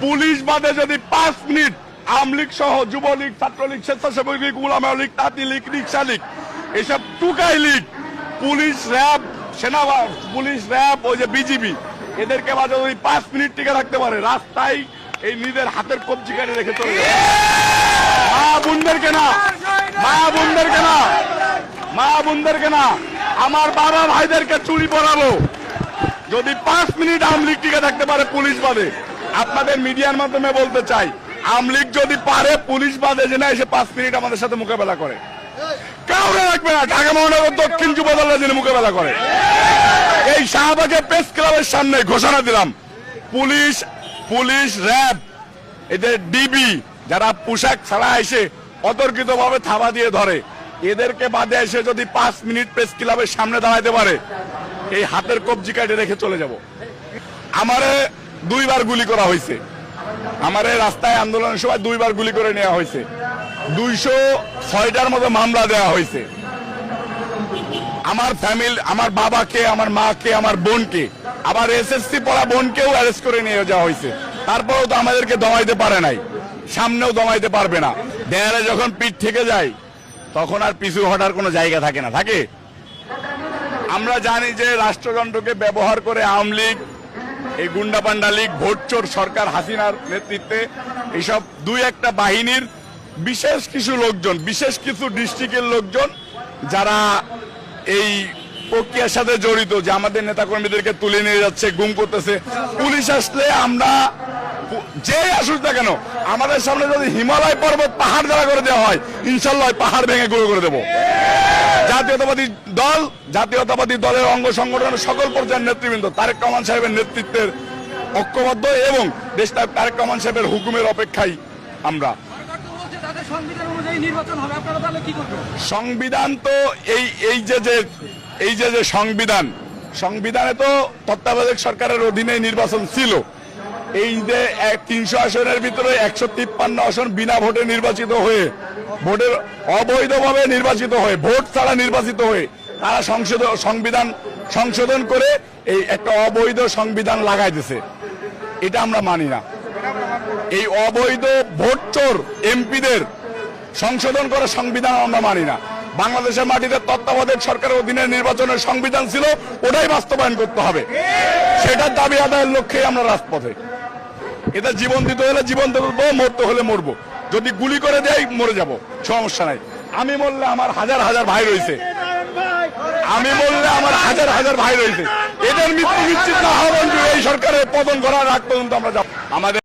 Police বাদে যদি 5 minute Awami League সহ যুবলীগ, ছাত্রলীগ, স্বেচ্ছাসেবক লীগ, উলামা লীগ, তাঁতি লীগ, রিক্সা লীগ, এসব টুকাই লীগ, পুলিশ, র্যাব, সেনাবাহিনী, পুলিশ, র্যাব, ওই যে বিজিবি, এদেরকে বাদে যদি 5 মিনিট টিকে রাখতে পারে, রাস্তায় এই নিজের হাতের কবজি কেটে রেখে চলে যাবে। মা বোনদেরকে না, মা বোনদেরকে না, মা বোনদেরকে না, আমার বাবা ভাইদেরকে চুরি পড়ালো। যদি 5 মিনিট আওয়ামী লীগ টিকে থাকতে পারে পুলিশ বাদে, আপনাদের মিডিয়ার মাধ্যমে বলতে চাই, আওয়ামী লীগ যদি পারে পুলিশ বাদে যে না এসে 5 মিনিট আমাদের সাথে মোকাবেলা করে, কাউরে রাখবে না। ঢাকা মহানগর দক্ষিণ যুব দলের যিনি মোকাবেলা করে, এই শাহবাগের প্রেস ক্লাবের সামনে ঘোষণা দিলাম, পুলিশ, পুলিশ, র্যাব, এদের ডিবি যারা পোশাক ছাড়া এসে অতর্কিত ভাবে থাবা দিয়ে ধরে, এদেরকে বাদে এসে যদি 5 মিনিট প্রেস ক্লাবের সামনে দাঁড়াতে পারে, এই হাতের কবজি কাটে রেখে চলে যাব। আমারে 2 বার গুলি করা হয়েছে, আমারে রাস্তায় আন্দোলনের সময় 2 বার গুলি করে নেওয়া হয়েছে, 206টার মতো মামলা দেওয়া হয়েছে। আমার ফ্যামিলি, আমার বাবাকে, আমার মাকে, আমার বোনকে, আবার এসএসসি পড়া বোনকেও অ্যারেস্ট করে নিয়ে যাওয়া হয়েছে। তারপরেও তো আমাদেরকে দমাইতে পারে নাই, সামনেও দমাইতে পারবে না। দেয়ালে যখন পিঠ থেকে যায় তখন আর পিছু হটার কোনো জায়গা থাকে না, থাকে। আমরা জানি যে রাষ্ট্রযন্ত্রকে ব্যবহার করে আওয়ামী লীগ, এই গুন্ডাপান্ডা লীগ, ভোটচোর সরকার হাসিনার নেতৃত্বে এইসব 2-1টা বাহিনীর বিশেষ কিছু লোকজন, বিশেষ কিছু ডিস্ট্রিক্টের লোকজন যারা এই প্রক্রিয়ার সাথে জড়িত, যে আমাদের নেতাকর্মীদেরকে তুলে নিয়ে যাচ্ছে, গুম করতেছে। পুলিশ আসলে আমরা যে আসুক না কেন, আমাদের সামনে যদি হিমালয় পর্বত পাহাড় দ্বারা করে দেওয়া হয়, ইনশাল্লাহ পাহাড় ভেঙে গুঁড়ো করে দেবো। জাতীয়তাবাদী দল, জাতীয়তাবাদী দলের অঙ্গ সংগঠনের সকল পর্যায়ের নেতৃবৃন্দ তারেক রহমান সাহেবের নেতৃত্বের ঐক্যবদ্ধ এবং দেশনায়ক তারেক রহমান সাহেবের হুকুমের অপেক্ষায় আমরা। সংবিধান তো এই যে সংবিধানে তো তত্ত্বাবধায়ক সরকারের অধীনে নির্বাচন ছিল। এই যে 300 আসনের ভিতরে 153 আসন বিনা ভোটে নির্বাচিত হয়ে, ভোটের অবৈধভাবে নির্বাচিত হয়ে, ভোট ছাড়া নির্বাচিত হয়ে তারা সংবিধান সংশোধন করে এই একটা অবৈধ সংবিধান লাগাই দিছে। এটা আমরা মানি না। এই অবৈধ ভোটচোর এমপিদের সংশোধন করে সংবিধান আমরা মানি না। বাংলাদেশের মাটিতে তত্ত্বাবধায়ক সরকারের অধীনে নির্বাচনের সংবিধান ছিল, ওটাই বাস্তবায়ন করতে হবে। সেটার দাবি আদায়ের লক্ষ্যে আমরা রাজপথে। এটা জীবন দিতে হলে জীবন দেবো, মরতে হলে মরবো। যদি গুলি করে দেয় মরে যাব, সমস্যা নাই। আমি মরলে আমার হাজার হাজার ভাই রয়েছে, আমি বললে আমার হাজার হাজার ভাই রয়েছে। এদের মৃত্যু নিশ্চিত না হওয়া পর্যন্ত, এই সরকারের পতন করার আগ পর্যন্ত আমরা যাব। আমাদের